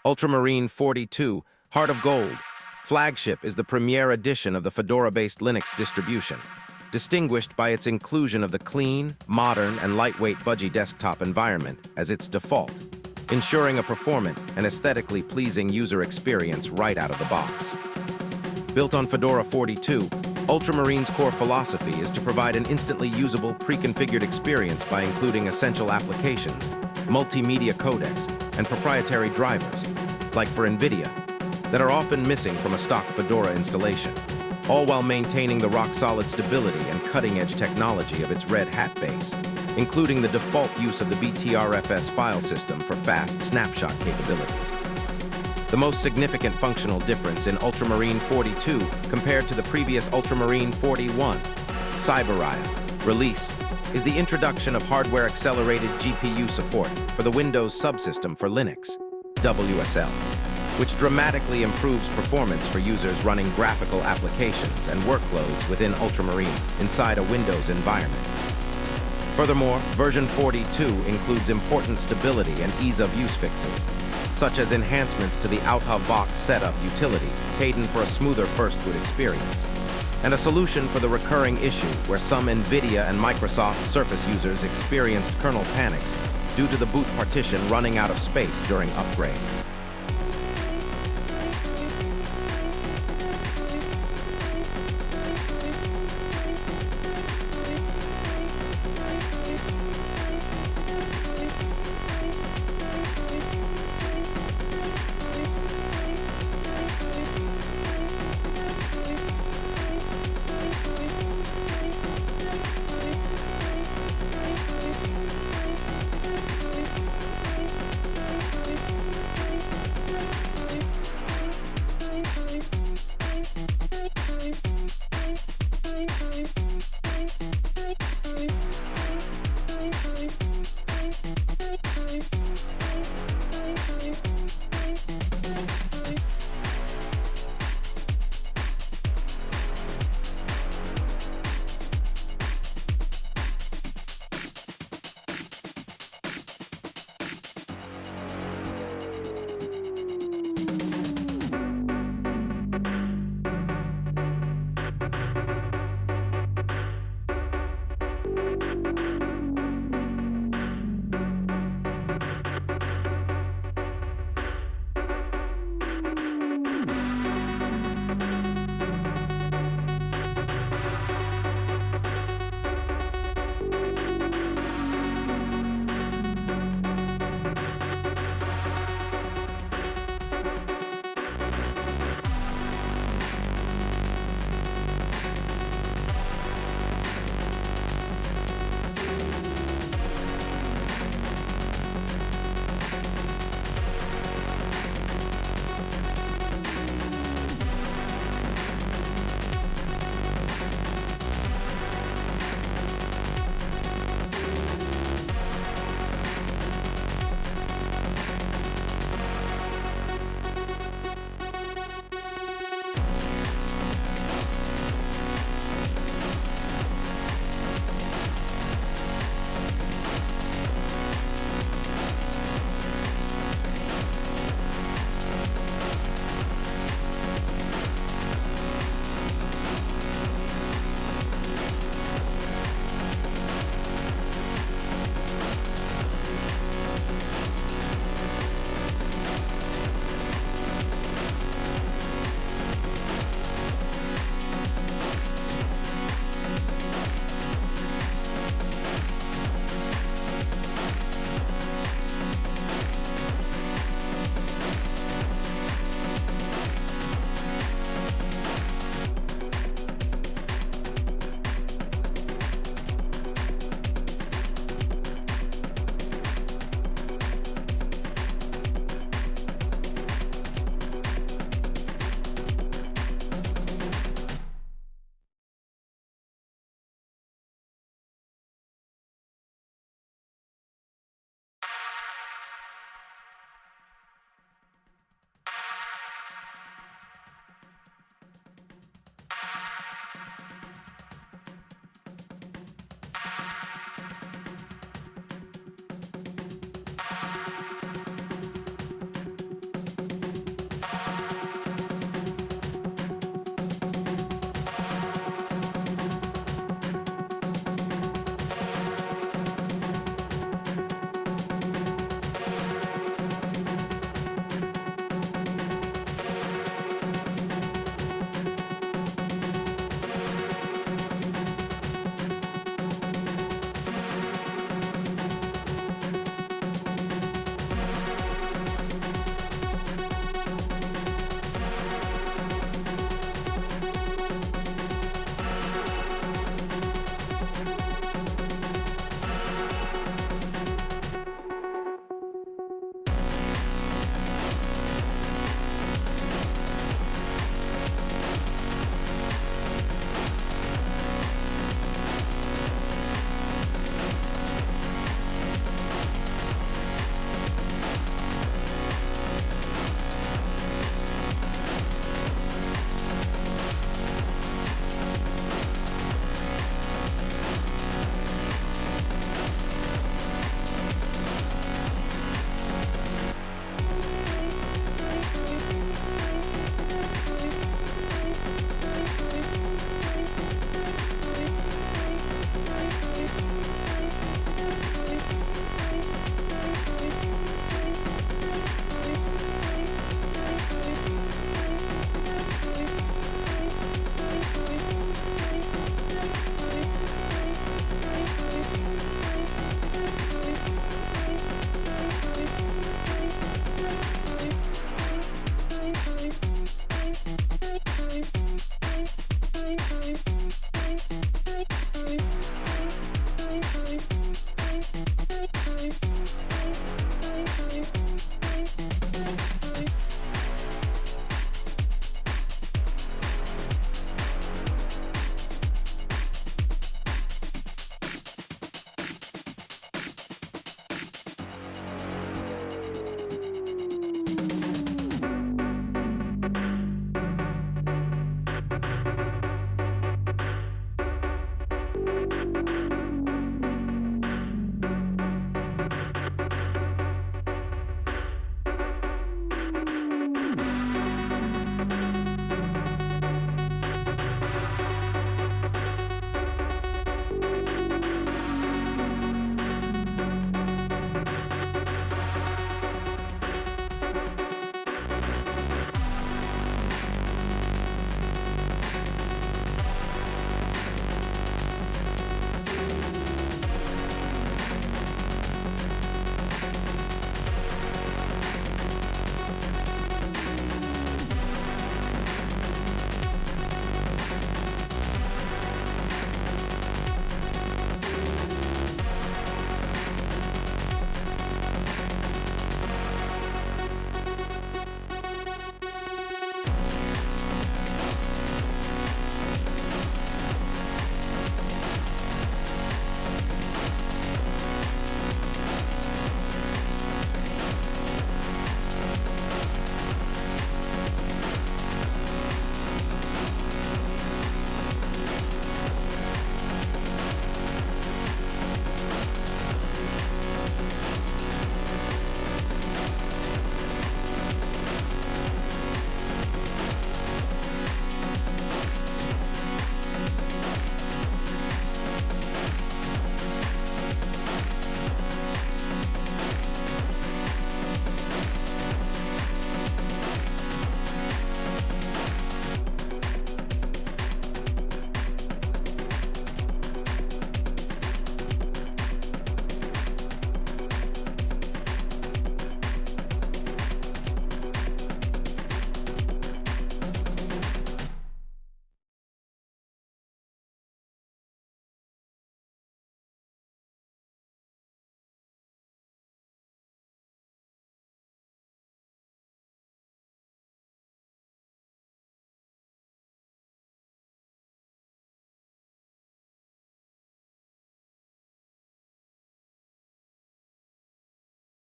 Ultramarine 42, Heart of Gold. Flagship is the premier edition of the Fedora-based Linux distribution, distinguished by its inclusion of the clean, modern, and lightweight Budgie desktop environment as its default, ensuring a performant and aesthetically pleasing user experience right out of the box. Built on Fedora 42, Ultramarine's core philosophy is to provide an instantly usable, pre-configured experience by including essential applications, multimedia codecs, and proprietary drivers, like for NVIDIA, that are often missing from a stock Fedora installation, all while maintaining the rock-solid stability and cutting-edge technology of its Red Hat base, including the default use of the Btrfs file system for fast snapshot capabilities. The most significant functional difference in Ultramarine 42 compared to the previous Ultramarine 41, Cyberaya, release is the introduction of hardware-accelerated GPU support for the Windows subsystem for Linux, WSL, which dramatically improves performance for users running graphical applications and workloads within Ultramarine inside a Windows environment. Furthermore, version 42 includes important stability and ease-of-use fixes, such as enhancements to the out-of-box setup utility, Caden for a smoother first-boot experience, and a solution for the recurring issue where some NVIDIA and Microsoft Surface users experienced kernel panics due to the boot partition running out of space during upgrades.